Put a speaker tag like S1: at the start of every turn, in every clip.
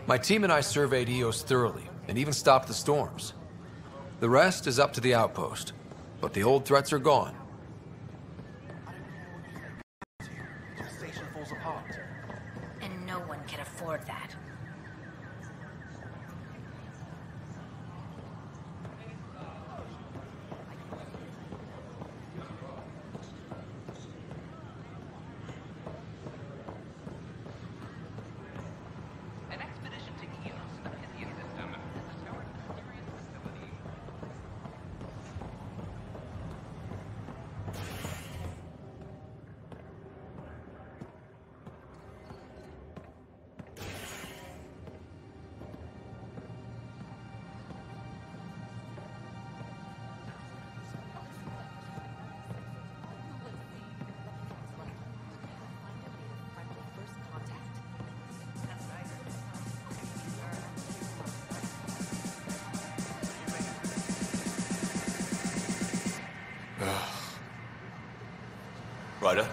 S1: My team and I surveyed Eos thoroughly, and even stopped the storms. The rest is up to the outpost, but the old threats are gone.
S2: The station falls apart.
S3: And no one can afford that.
S2: Ryder?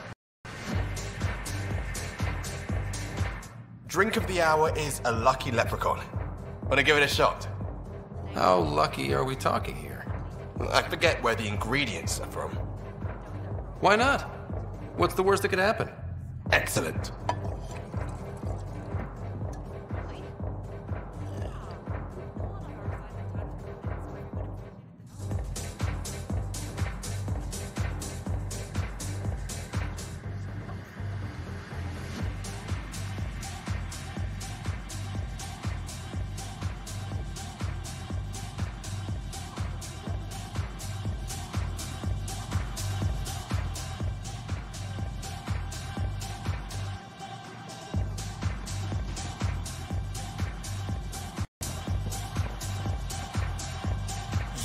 S2: Drink of the hour is a lucky leprechaun. Wanna give it a shot?
S1: How lucky are we talking here?
S2: I forget where the ingredients are from.
S1: Why not? What's the worst that could happen?
S2: Excellent.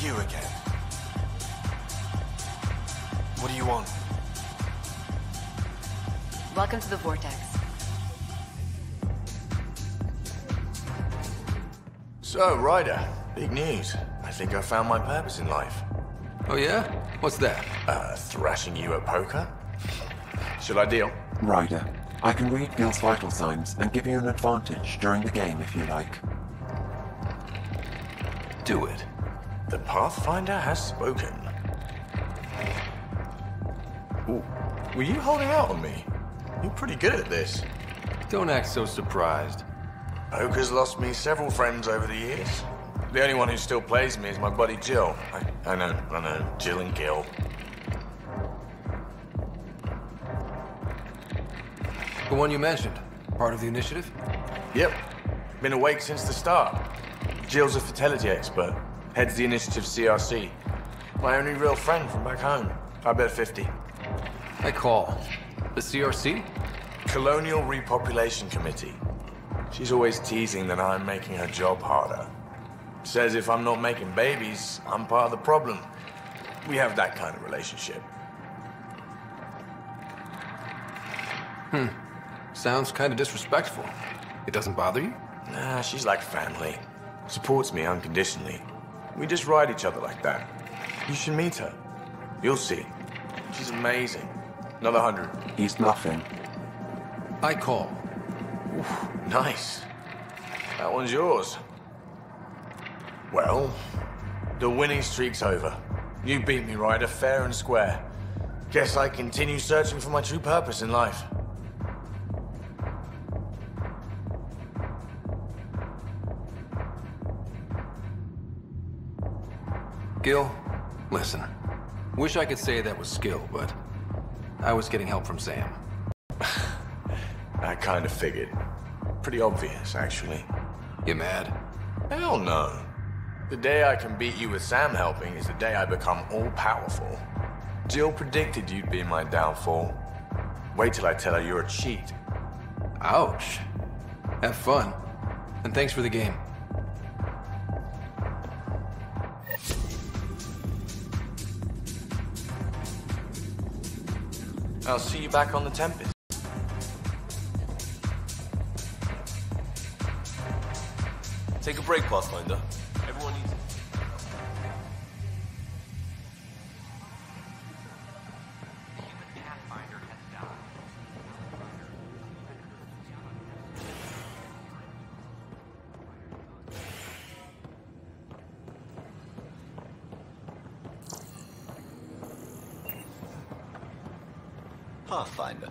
S2: You again. What do you want?
S3: Welcome to the Vortex.
S2: So, Ryder, big news. I think I found my purpose in life.
S1: Oh yeah? What's that?
S2: Thrashing you at poker? Should I deal?
S4: Ryder, I can read Gil's vital signs and give you an advantage during the game if you like.
S1: Do it.
S2: The Pathfinder has spoken. Ooh, were you holding out on me? You're pretty good at this.
S1: Don't act so surprised.
S2: Poker's lost me several friends over the years. The only one who still plays me is my buddy Jill. I know, Jill and Gil.
S1: The one you mentioned, part of the initiative?
S2: Yep, been awake since the start. Jill's a fertility expert, heads the initiative CRC. My only real friend from back home. I bet 50.
S1: I call. The CRC?
S2: Colonial Repopulation Committee. She's always teasing that I'm making her job harder. Says if I'm not making babies, I'm part of the problem. We have that kind of relationship.
S1: Sounds kind of disrespectful. It doesn't bother you?
S2: Nah, she's like family. Supports me unconditionally. We just ride each other like that. You should meet her. You'll see. She's amazing. Another 100.
S4: He's bluffing.
S1: I call.
S2: Oof, nice. That one's yours. Well, the winning streak's over. You beat me, Ryder, fair and square. Guess I continue searching for my true purpose in life.
S1: Gil, listen. Wish I could say that was skill, but I was getting help from Sam.
S2: I kind of figured. Pretty obvious, actually.
S1: You mad?
S2: Hell no. The day I can beat you with Sam helping is the day I become all-powerful. Jill predicted you'd be my downfall. Wait till I tell her you're a cheat.
S1: Ouch. Have fun. And thanks for the game.
S2: I'll see you back on the Tempest. Take a break, Pathfinder. Everyone needs it.
S5: Pathfinder.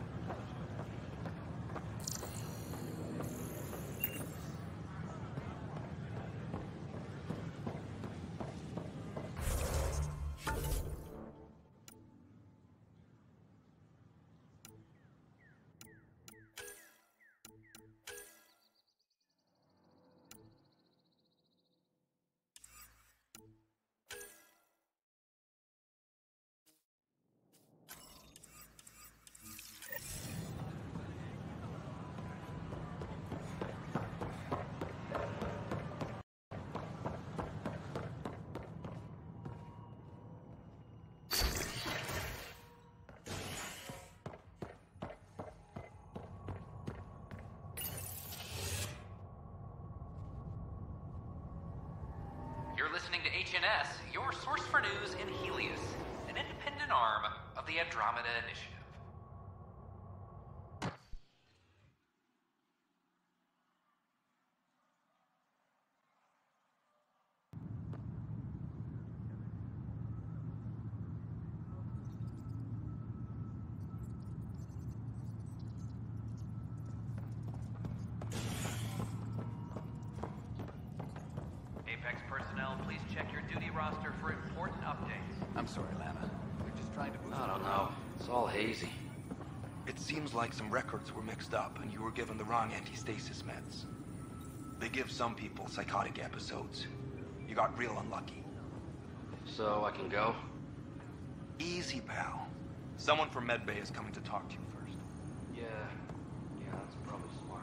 S6: You're listening to HNS, your source for news in Helios, an independent arm of the Andromeda Initiative. Apex personnel, please check your duty roster for important updates.
S7: I'm sorry, Lana. We're just trying to boost
S8: I don't know. It's all hazy. It seems like some records were mixed up and you were given the wrong anti-stasis meds. They give some people psychotic episodes. You got real unlucky.
S5: So I can go?
S8: Easy, pal. Someone from Medbay is coming to talk to you first.
S5: Yeah, that's probably smart.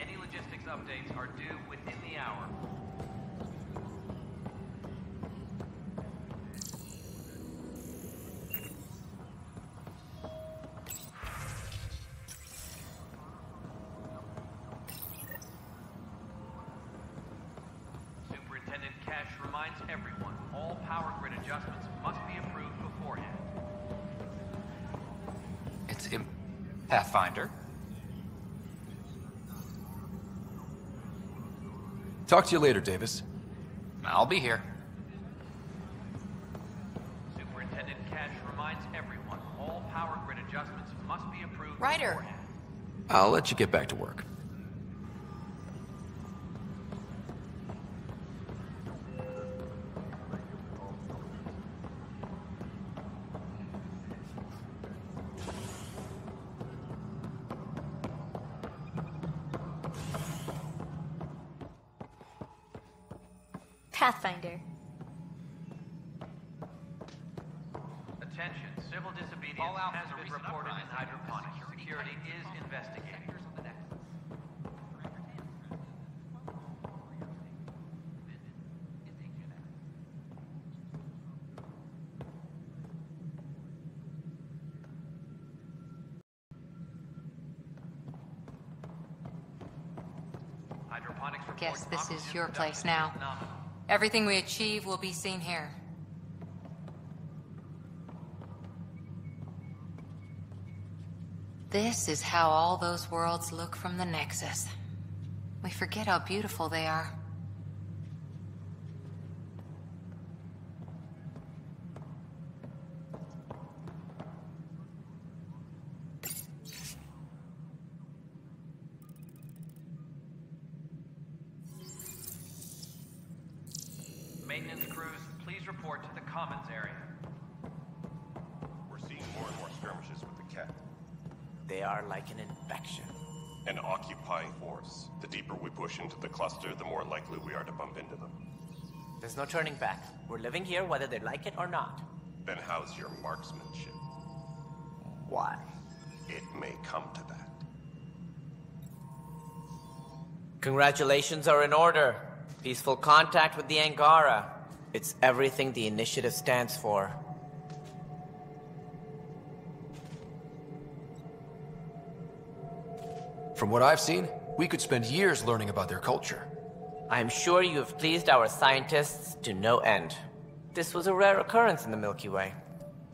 S6: Any logistics updates are due within the hour. Superintendent Cash reminds everyone, all power grid adjustments must be approved beforehand.
S1: It's Pathfinder. Talk to you later, Davis.
S6: I'll be here. Superintendent Cash reminds everyone, all power grid adjustments must be approved
S3: Ryder.
S6: beforehand.
S1: I'll let you get back to work.
S9: Pathfinder.
S6: Attention, civil disobedience has been reported in hydroponics. Security is investigating. Hydroponics report
S3: Guess this is
S6: oxygen
S3: your
S6: production
S3: place now.
S6: is nominal.
S3: Everything we achieve will be seen here. This is how all those worlds look from the Nexus. We forget how beautiful they are.
S6: Maintenance crews, please report to the commons area.
S10: We're seeing more and more skirmishes with the Cat.
S11: They are like an infection.
S10: An occupying force. The deeper we push into the cluster, the more likely we are to bump into them.
S11: There's no turning back. We're living here whether they like it or not.
S10: Then how's your marksmanship?
S11: Why?
S10: It may come to that.
S11: Congratulations are in order. Peaceful contact with the Angara. It's everything the initiative stands for.
S1: From what I've seen, we could spend years learning about their culture.
S11: I'm sure you have pleased our scientists to no end. This was a rare occurrence in the Milky Way.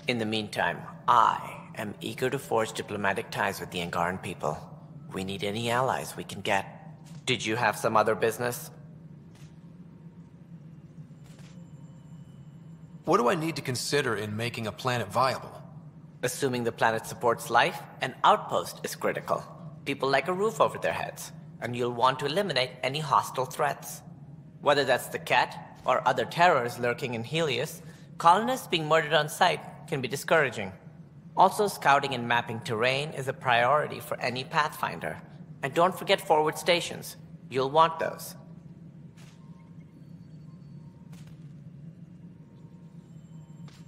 S11: In the meantime, I am eager to forge diplomatic ties with the Angaran people. We need any allies we can get. Did you have some other business?
S1: What do I need to consider in making a planet viable?
S11: Assuming the planet supports life, an outpost is critical. People like a roof over their heads, and you'll want to eliminate any hostile threats. Whether that's the cat or other terrors lurking in Helios, colonists being murdered on sight can be discouraging. Also, scouting and mapping terrain is a priority for any Pathfinder. And don't forget forward stations. You'll want those.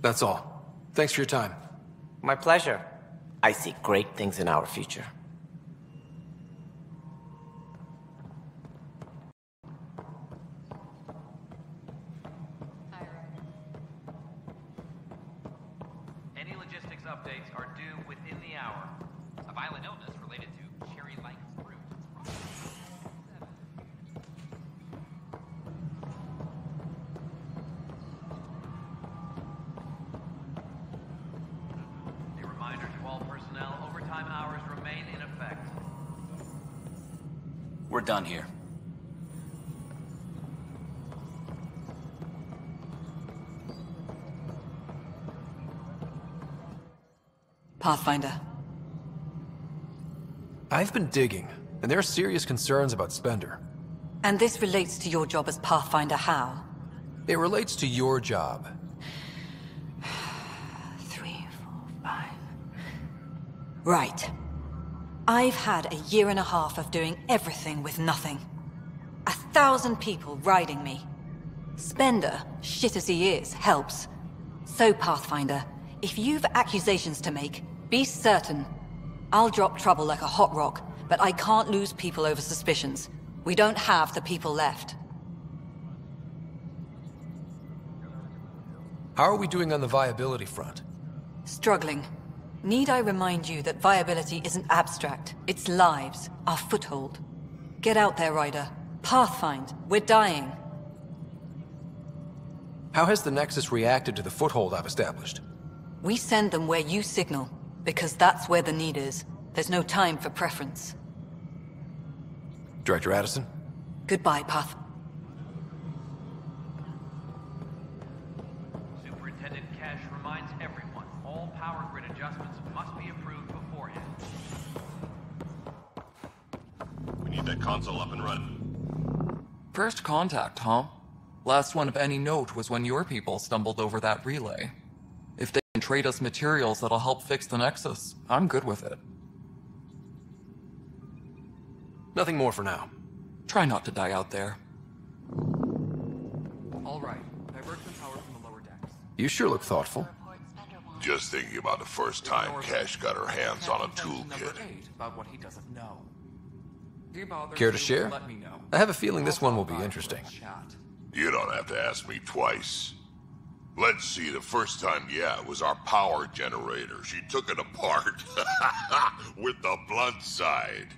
S1: That's all. Thanks for your time.
S11: My pleasure. I see great things in our future.
S6: Any logistics updates are due within the hour. A violent illness related to cherry-like fruit. A reminder to all personnel, overtime hours remain in effect.
S7: We're done here.
S9: Pathfinder.
S1: I've been digging, and there are serious concerns about Spender.
S9: And this relates to your job as Pathfinder how?
S1: It relates to your job.
S9: 3, 4, 5. Right. I've had a year and a half of doing everything with nothing. 1,000 people riding me. Spender, shit as he is, helps. So, Pathfinder, if you've accusations to make, be certain. I'll drop trouble like a hot rock, but I can't lose people over suspicions. We don't have the people left.
S1: How are we doing on the viability front?
S9: Struggling. Need I remind you that viability isn't abstract, it's lives, our foothold. Get out there, Ryder. Pathfind, we're dying.
S1: How has the Nexus reacted to the foothold I've established?
S9: We send them where you signal, because that's where the need is. There's no time for preference.
S1: Director Addison?
S9: Goodbye, Path.
S6: Superintendent Cash reminds everyone, all power grid adjustments must be approved beforehand.
S10: We need that console up and running.
S12: First contact, huh? Last one of any note was when your people stumbled over that relay. If they can trade us materials that'll help fix the Nexus, I'm good with it.
S1: Nothing more for now.
S12: Try not to die out there. All right, divert some power from the lower decks.
S1: You sure look thoughtful.
S13: Just thinking about the first time Cash got her hands on a toolkit.
S12: About what he doesn't know.
S1: Care to share?
S12: Let me know.
S1: I have a feeling this one will be interesting.
S13: You don't have to ask me twice. Let's see, the first time, yeah, it was our power generator. She took it apart with the blunt side.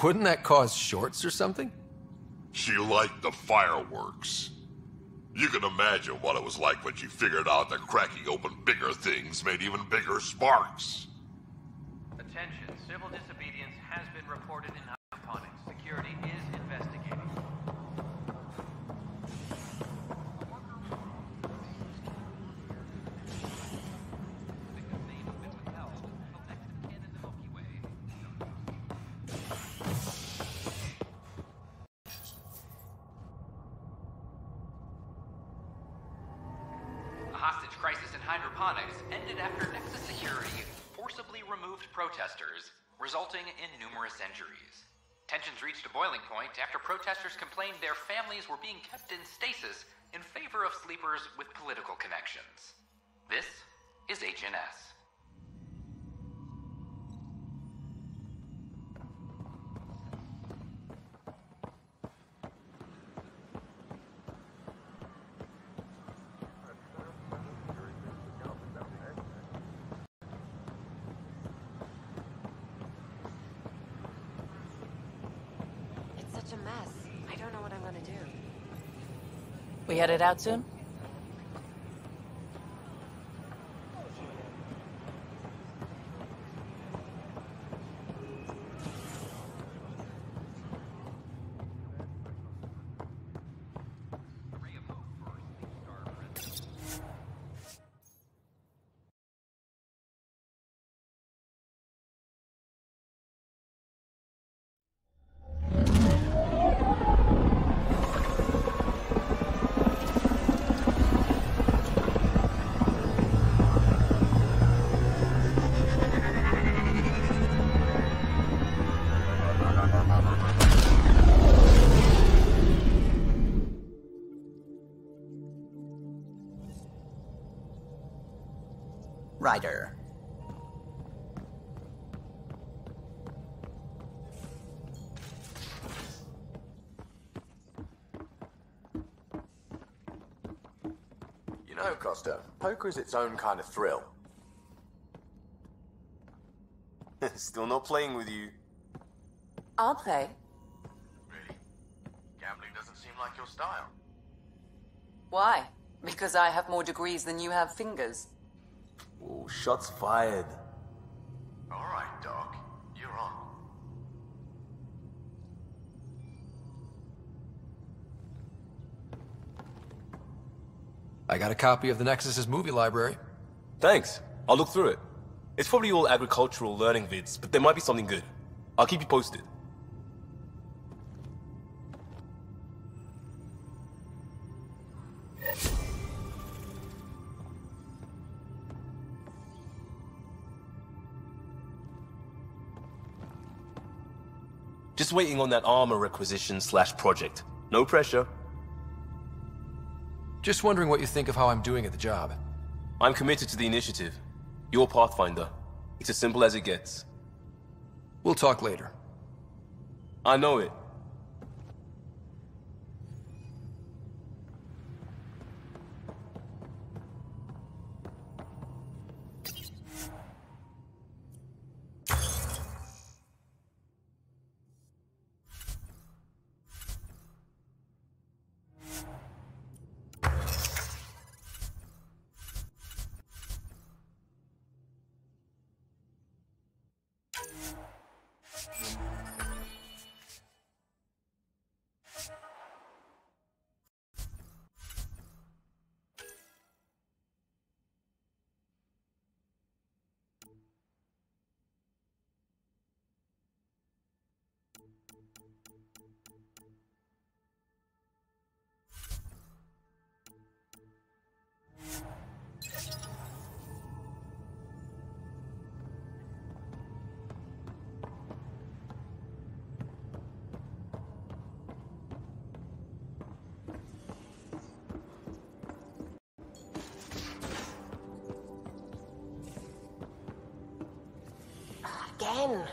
S1: Wouldn't that cause shorts or something?
S13: She liked the fireworks. You can imagine what it was like when she figured out that cracking open bigger things made even bigger sparks.
S6: Attention, civil disobedience has been reported in hydroponics. Security is investigating. Hostage crisis in hydroponics ended after Nexus security forcibly removed protesters, resulting in numerous injuries. Tensions reached a boiling point after protesters complained their families were being kept in stasis in favor of sleepers with political connections. This is HNS.
S14: Such a mess. I don't know what I'm gonna do.
S15: We headed out soon?
S11: insider.
S2: You know, Costa, poker is its own kind of thrill. Still not playing with you.
S15: I'll play.
S2: Really? Gambling doesn't seem like your style.
S15: Why? Because I have more degrees than you have fingers.
S2: Oh, shots fired. All right, Doc. You're on.
S1: I got a copy of the Nexus's movie library.
S16: Thanks. I'll look through it. It's probably all agricultural learning vids, but there might be something good. I'll keep you posted. Just waiting on that armor requisition / project. No pressure.
S1: Just wondering what you think of how I'm doing at the job.
S16: I'm committed to the initiative. You're Pathfinder. It's as simple as it gets.
S1: We'll talk later.
S16: I know it.
S14: Again.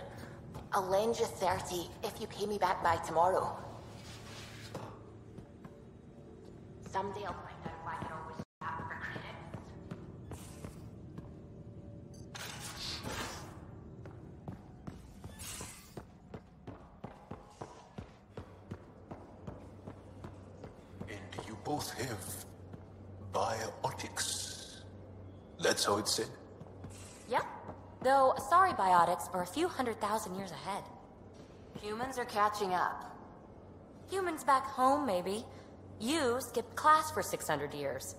S14: I'll lend you 30 if you pay me back by tomorrow. Someday I'll find out why you're always strapped for credits.
S17: And you both have biotics. That's how it's said.
S14: Yep. Though, sorry biotics were a few 100,000 years ahead. Humans are catching up. Humans back home, maybe. You skipped class for 600 years.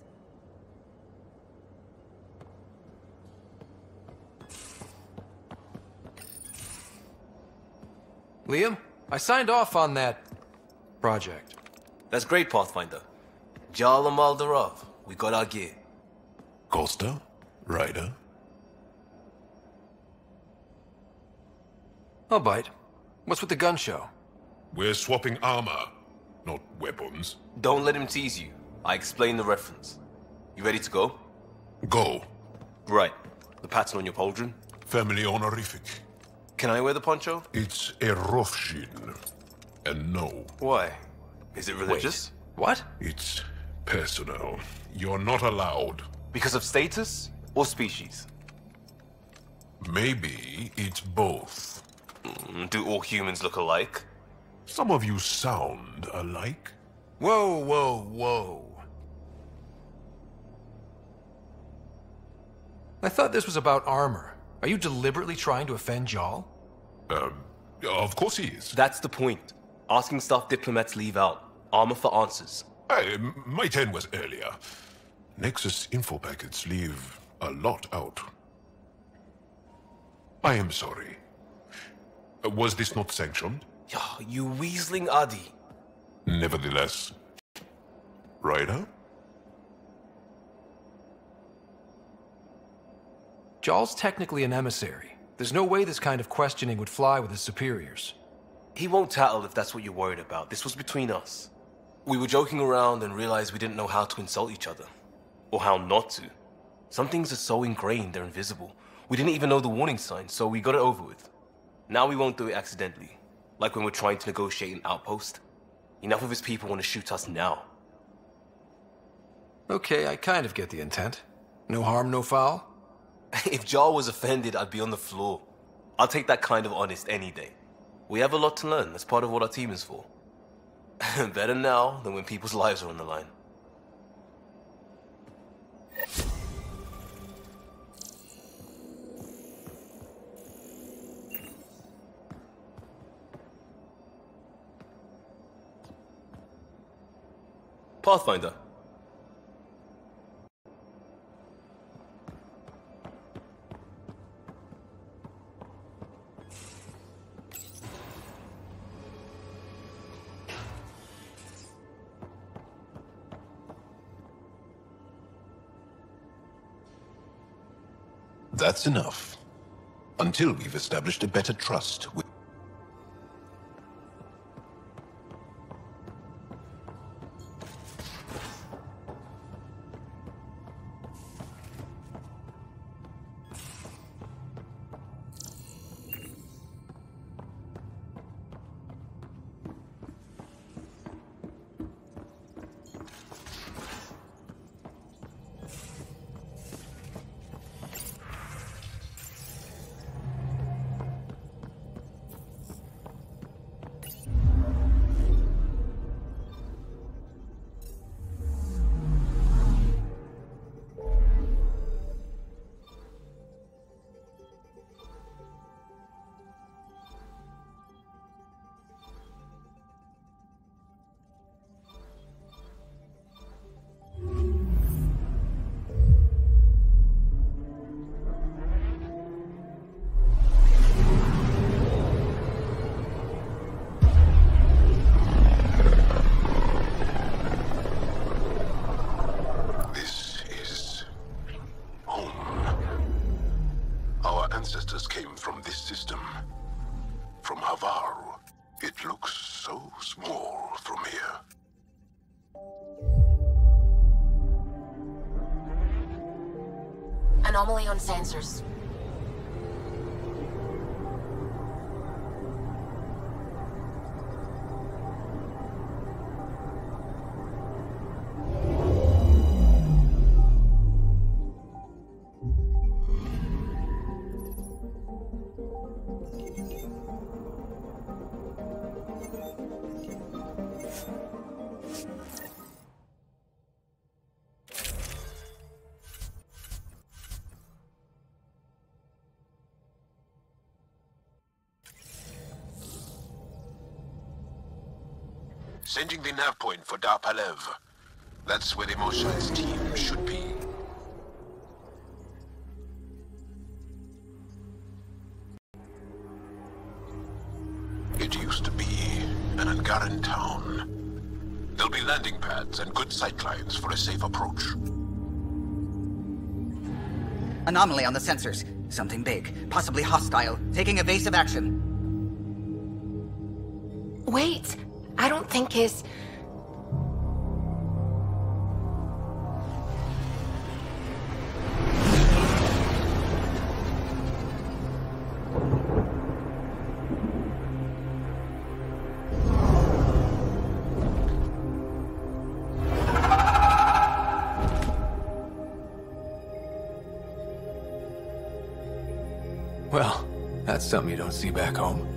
S1: Liam, I signed off on that project.
S16: That's great, Pathfinder. Jal and Maldarov, we got our gear.
S17: Costa? Ryder?
S1: I'll bite. What's with the gun show?
S17: We're swapping armor, not weapons.
S16: Don't let him tease you. I explained the reference. You ready to go?
S17: Go.
S16: Right. The pattern on your pauldron?
S17: Family honorific.
S16: Can I wear the poncho?
S17: It's a Rofshin. And no.
S16: Why? Is it religious?
S1: Wait. What?
S17: It's personal. You're not allowed.
S16: Because of status or species?
S17: Maybe it's both.
S16: Do all humans look alike?
S17: Some of you sound alike.
S1: Whoa, whoa, whoa. I thought this was about armor. Are you deliberately trying to offend Jal?
S17: Of course he is.
S16: That's the point. Asking stuff diplomats leave out. Armor for answers.
S17: My turn was earlier. Nexus info packets leave a lot out. I am sorry. Was this not sanctioned?
S16: You weaseling Adi.
S17: Nevertheless. Ryder?
S1: Jal's technically an emissary. There's no way this kind of questioning would fly with his superiors.
S16: He won't tattle if that's what you're worried about. This was between us. We were joking around and realized we didn't know how to insult each other. Or how not to. Some things are so ingrained they're invisible. We didn't even know the warning sign, so we got it over with. Now we won't do it accidentally. Like when we're trying to negotiate an outpost. Enough of his people want to shoot us now.
S1: Okay, I kind of get the intent. No harm, no foul?
S16: If Jar was offended, I'd be on the floor. I'll take that kind of honest any day. We have a lot to learn. That's part of what our team is for. Better now than when people's lives are on the line. Pathfinder.
S17: That's enough. Until we've established a better trust with... Ancestors came from this system. From Havaru. It looks so small from here.
S14: Anomaly on sensors.
S17: Sending the nav point for Dar Palev. That's where the Mosha's team should be. It used to be an Angaran town. There'll be landing pads and good sightlines for a safe approach.
S18: Anomaly on the sensors. Something big, possibly hostile, taking evasive action.
S3: Wait! I don't think his...
S1: Well, that's something you don't see back home.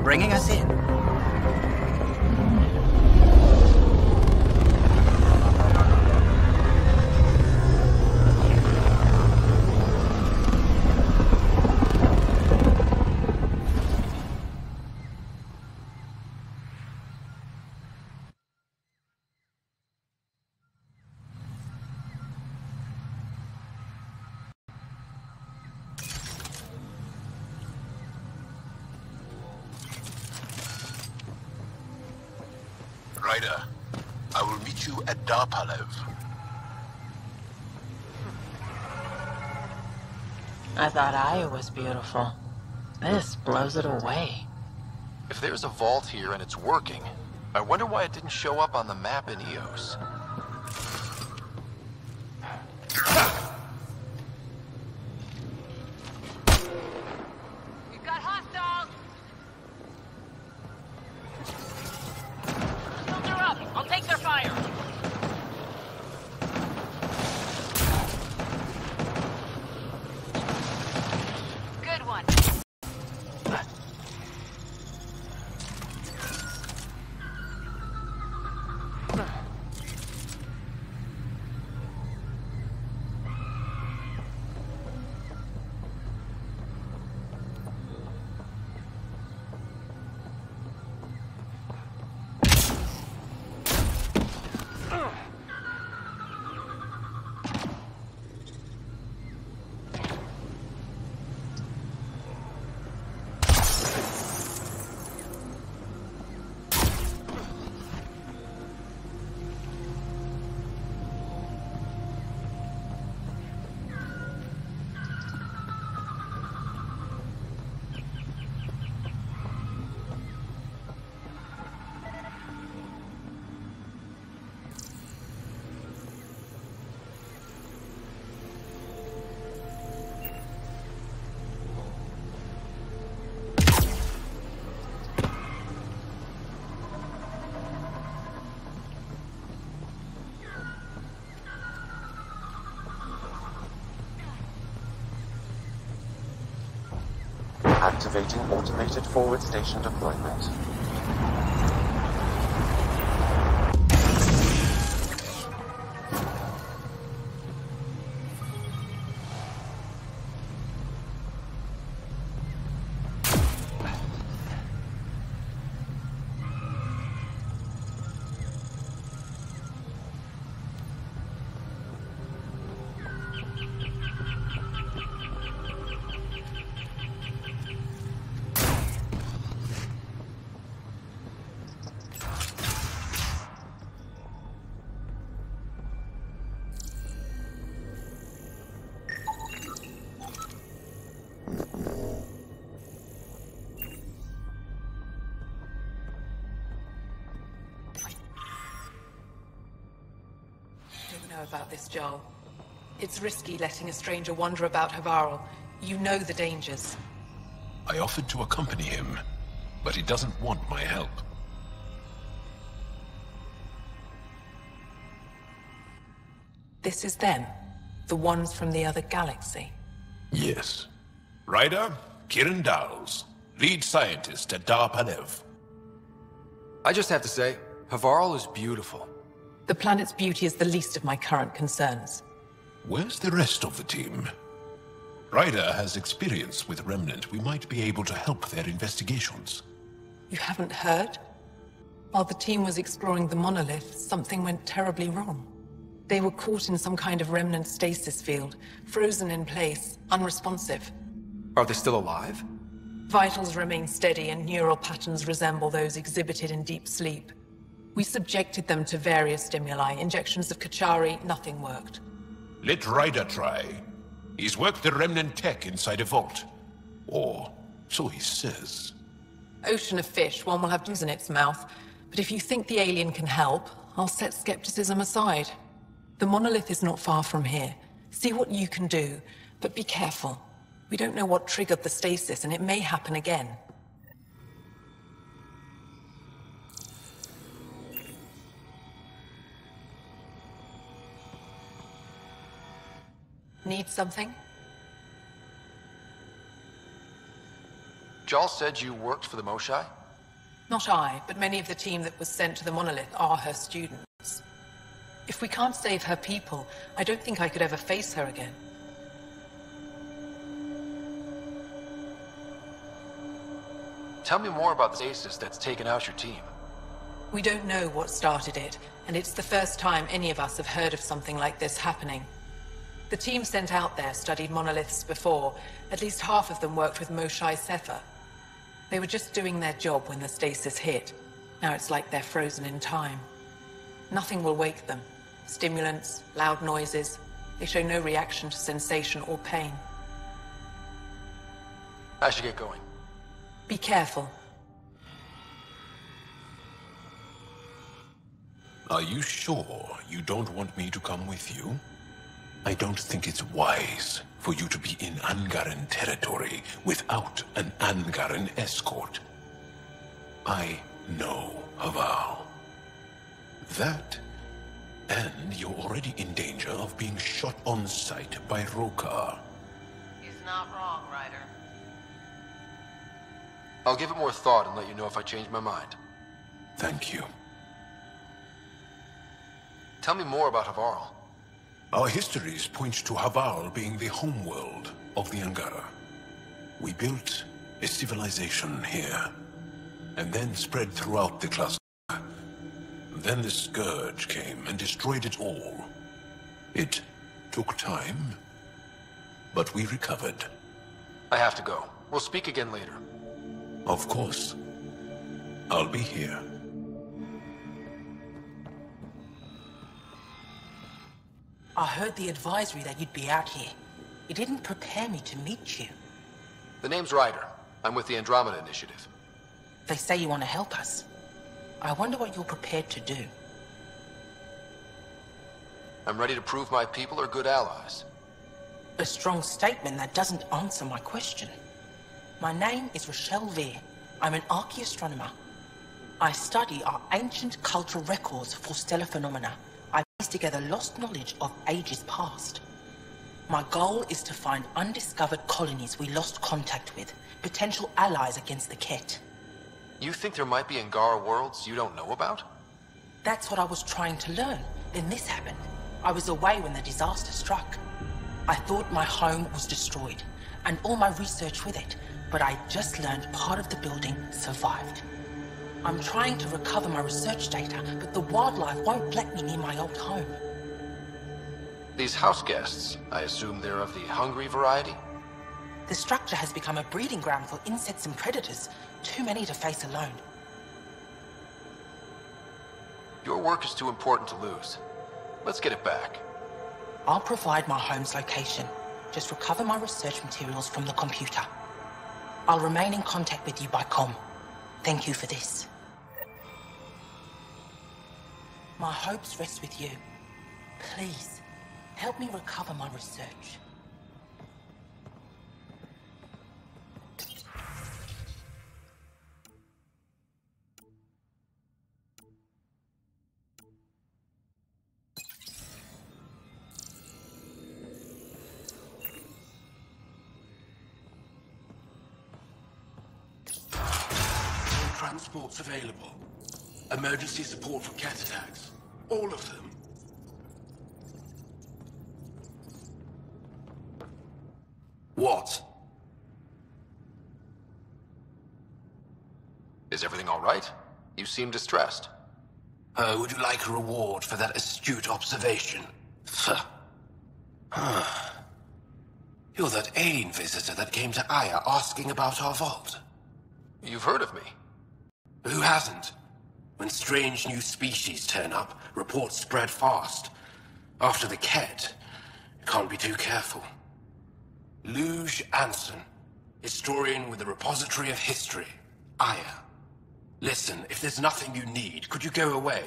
S18: Bringing us in.
S17: Ryder, I will meet you at Dar Palev.
S19: I thought Aya was beautiful. This blows it away.
S1: If there's a vault here and it's working, I wonder why it didn't show up on the map in EOS.
S19: We've got hostiles! Shields are up! I'll take their fire! Good one.
S4: Activating automated forward station deployment.
S20: About this, Joel. It's risky letting a stranger wander about Havarl. You know the dangers.
S17: I offered to accompany him, but he doesn't want my help.
S20: This is them, the ones from the other galaxy.
S17: Yes. Ryder, Kiran Dowles, lead scientist at Dar Panev.
S1: I just have to say, Havarl is beautiful.
S20: The planet's beauty is the least of my current concerns.
S17: Where's the rest of the team? Ryder has experience with Remnant. We might be able to help their investigations.
S20: You haven't heard? While the team was exploring the monolith, something went terribly wrong. They were caught in some kind of Remnant stasis field, frozen in place, unresponsive.
S1: Are they still alive?
S20: Vitals remain steady and neural patterns resemble those exhibited in deep sleep. We subjected them to various stimuli, injections of Kachari, nothing worked.
S17: Let Ryder try. He's worked the Remnant tech inside a vault. Or so he says.
S20: Ocean of fish, one will have juice in its mouth. But if you think the alien can help, I'll set skepticism aside. The monolith is not far from here. See what you can do, but be careful. We don't know what triggered the stasis, and it may happen again. Need something?
S1: Jal said you worked for the Moshai?
S20: Not I, but many of the team that was sent to the monolith are her students. If we can't save her people, I don't think I could ever face her again.
S1: Tell me more about the stasis that's taken out your team.
S20: We don't know what started it, and it's the first time any of us have heard of something like this happening. The team sent out there studied monoliths before. At least half of them worked with Moshai Sefer. They were just doing their job when the stasis hit. Now it's like they're frozen in time. Nothing will wake them. Stimulants, loud noises. They show no reaction to sensation or pain.
S1: I should get going.
S20: Be careful.
S17: Are you sure you don't want me to come with you? I don't think it's wise for you to be in Angaran territory without an Angaran escort. I know Haval. That, and you're already in danger of being shot on sight by Rokar.
S19: He's not wrong, Ryder.
S1: I'll give it more thought and let you know if I change my mind.
S17: Thank you.
S1: Tell me more about Havarl.
S17: Our histories point to Haval being the homeworld of the Angara. We built a civilization here, and then spread throughout the cluster. Then the Scourge came and destroyed it all. It took time, but we recovered.
S1: I have to go. We'll speak again later.
S17: Of course. I'll be here.
S19: I heard the advisory that you'd be out here. It didn't prepare me to meet you.
S1: The name's Ryder. I'm with the Andromeda Initiative.
S19: They say you want to help us. I wonder what you're prepared to do.
S1: I'm ready to prove my people are good allies.
S19: A strong statement that doesn't answer my question. My name is Rochelle Veer. I'm an archaeoastronomer. I study our ancient cultural records for stellar phenomena. I piece together lost knowledge of ages past. My goal is to find undiscovered colonies we lost contact with, potential allies against the Ket.
S1: You think there might be Angara worlds you don't know about?
S19: That's what I was trying to learn. Then this happened. I was away when the disaster struck. I thought my home was destroyed, and all my research with it, but I just learned part of the building survived. I'm trying to recover my research data, but the wildlife won't let me near my old home.
S1: These house guests, I assume they're of the hungry variety?
S19: The structure has become a breeding ground for insects and predators, too many to face alone.
S1: Your work is too important to lose. Let's get it back.
S19: I'll provide my home's location. Just recover my research materials from the computer. I'll remain in contact with you by comm. Thank you for this. My hopes rest with you. Please, help me recover my research.
S17: Transports available. Emergency support for cat attacks. All of them. What?
S1: Is everything all right? You seem distressed.
S17: Would you like a reward for that astute observation? You're that alien visitor that came to Aya asking about our vault.
S1: You've heard of me.
S17: Who hasn't? When strange new species turn up, reports spread fast. After the Ket, you can't be too careful. Luge Anson, historian with the Repository of History, Aya. Listen, if there's nothing you need, could you go away?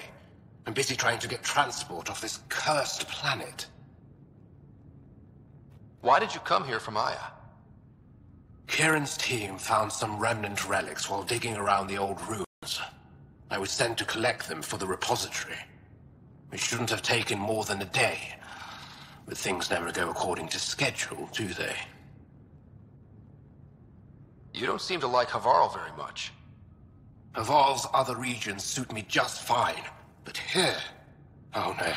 S17: I'm busy trying to get transport off this cursed planet.
S1: Why did you come here from Aya?
S17: Kieran's team found some remnant relics while digging around the old ruins. I was sent to collect them for the repository. It shouldn't have taken more than a day, but things never go according to schedule, do they?
S1: You don't seem to like Havarl very much.
S17: Havarl's other regions suit me just fine, but here... Oh no,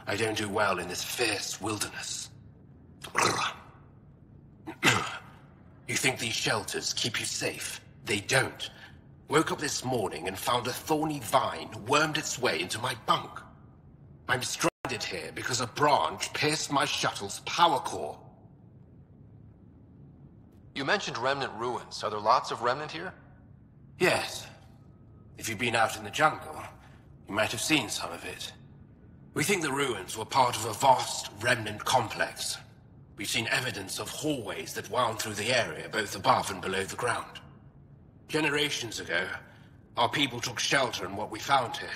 S17: I don't do well in this fierce wilderness. You think these shelters keep you safe? They don't. Woke up this morning and found a thorny vine wormed its way into my bunk. I'm stranded here because a branch pierced my shuttle's power core.
S1: You mentioned remnant ruins. Are there lots of remnant here?
S17: Yes. If you've been out in the jungle, you might have seen some of it. We think the ruins were part of a vast remnant complex. We've seen evidence of hallways that wound through the area, both above and below the ground. Generations ago, our people took shelter in what we found here.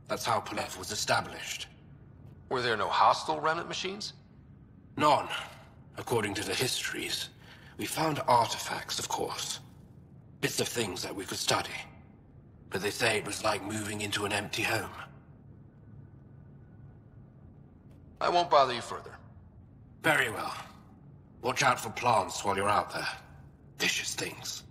S17: That's how Polef was established.
S1: Were there no hostile remnant machines?
S17: None, according to the histories. We found artifacts, of course. Bits of things that we could study. But they say it was like moving into an empty home.
S1: I won't bother you further.
S17: Very well. Watch out for plants while you're out there. Vicious things.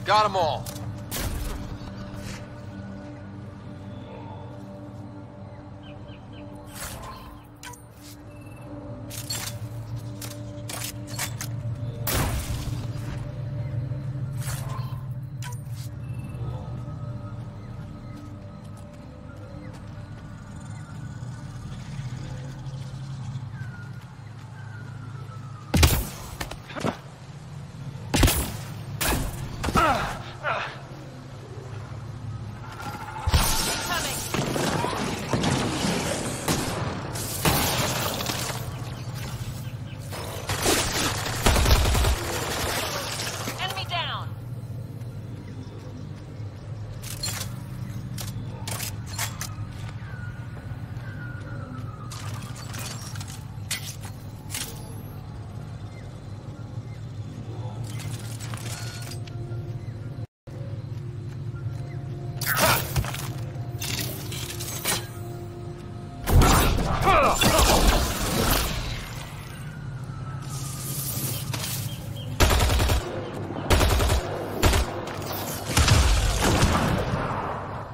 S1: Got them all.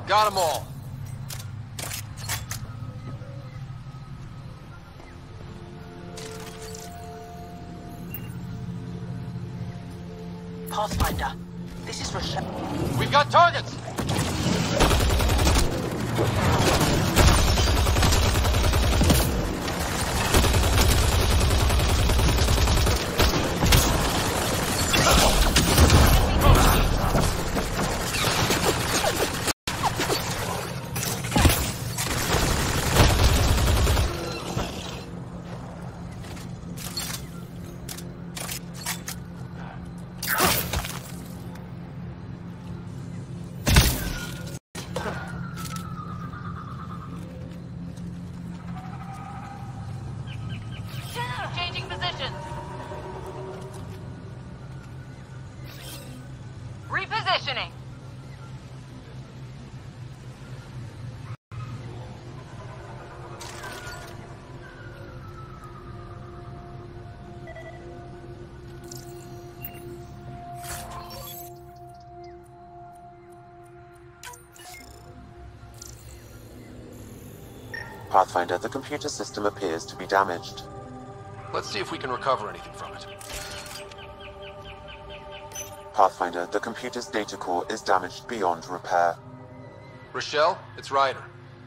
S1: Got them all.
S19: Pathfinder, this is Rochelle.
S1: We've got targets!
S14: Changing positions. Repositioning.
S4: Pathfinder, the computer system appears to be damaged.
S1: Let's see if we can recover anything from it.
S4: Pathfinder, the computer's data core is damaged beyond repair.
S1: Rochelle, it's Ryder.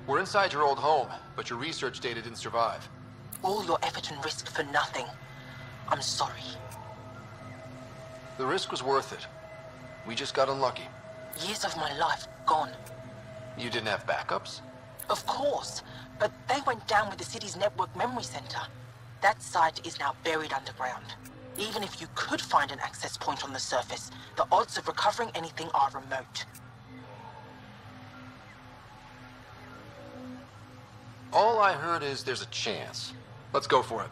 S1: We're inside your old home, but your research data didn't survive.
S19: All your effort and risk for nothing. I'm sorry.
S1: The risk was worth it. We just got unlucky.
S19: Years of my life gone.
S1: You didn't have backups?
S19: Of course, but they went down with the city's network memory center. That site is now buried underground. Even if you could find an access point on the surface, the odds of recovering anything are remote.
S1: All I heard is there's a chance. Let's go for it.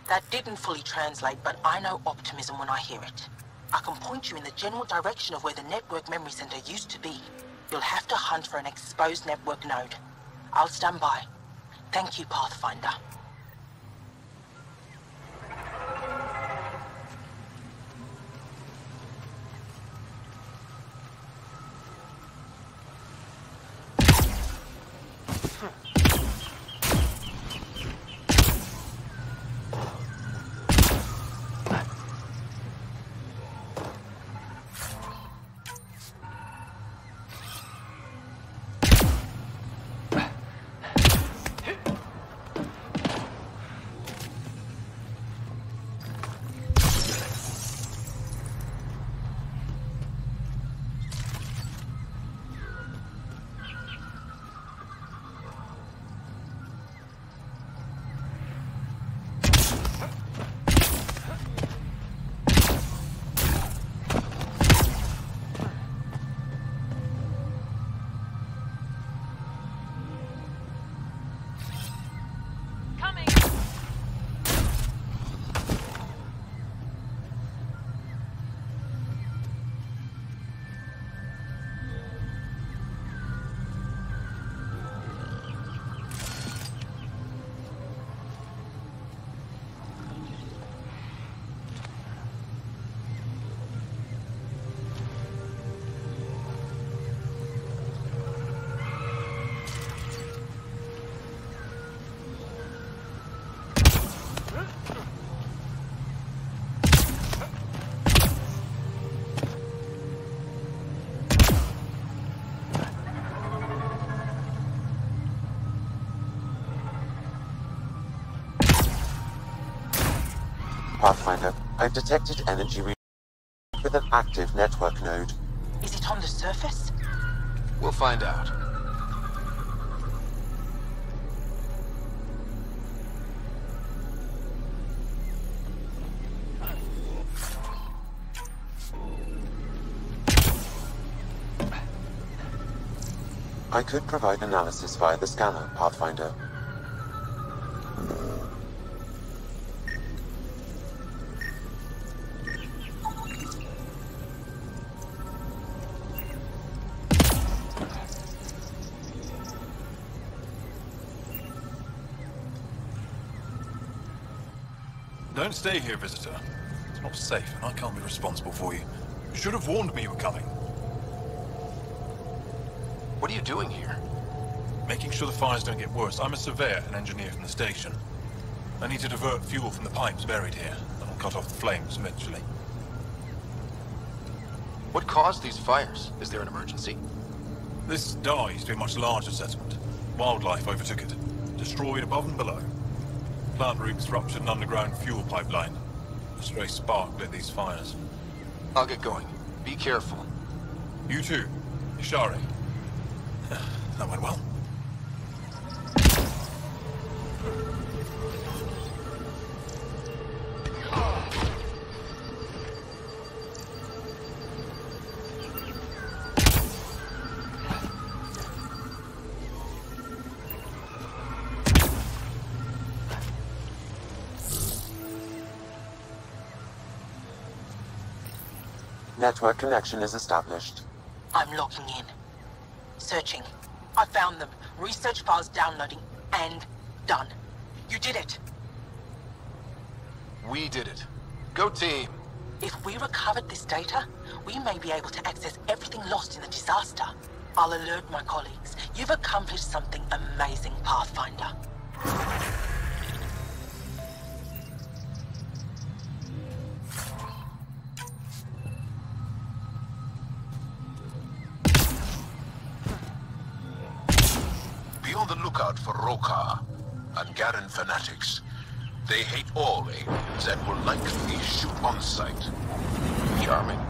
S19: That didn't fully translate, but I know optimism when I hear it. I can point you in the general direction of where the network memory center used to be. You'll have to hunt for an exposed network node. I'll stand by. Thank you, Pathfinder.
S4: Pathfinder, I've detected energy with an active network node.
S19: Is it on the surface?
S1: We'll find out.
S4: I could provide analysis via the scanner, Pathfinder.
S21: Don't stay here, visitor. It's not safe, and I can't be responsible for you. You should have warned me you were coming.
S1: What are you doing here?
S21: Making sure the fires don't get worse. I'm a surveyor and engineer from the station. I need to divert fuel from the pipes buried here. That'll cut off the flames eventually.
S1: What caused these fires? Is there an emergency?
S21: This dye used to be a much larger settlement. Wildlife overtook it. Destroyed above and below. Plant roots ruptured an underground fuel pipeline. A stray spark lit these fires.
S1: I'll get going. Be careful.
S21: You too. Ishari. That went well.
S4: Network connection is established.
S19: I'm logging in. Searching. I found them. Research files downloading. And done. You did it.
S1: We did it. Go team.
S19: If we recovered this data, we may be able to access everything lost in the disaster. I'll alert my colleagues. You've accomplished something amazing, Pathfinder.
S13: Be on the lookout for Roka and Garen fanatics. They hate all aliens and will likely shoot on sight.
S1: Charming.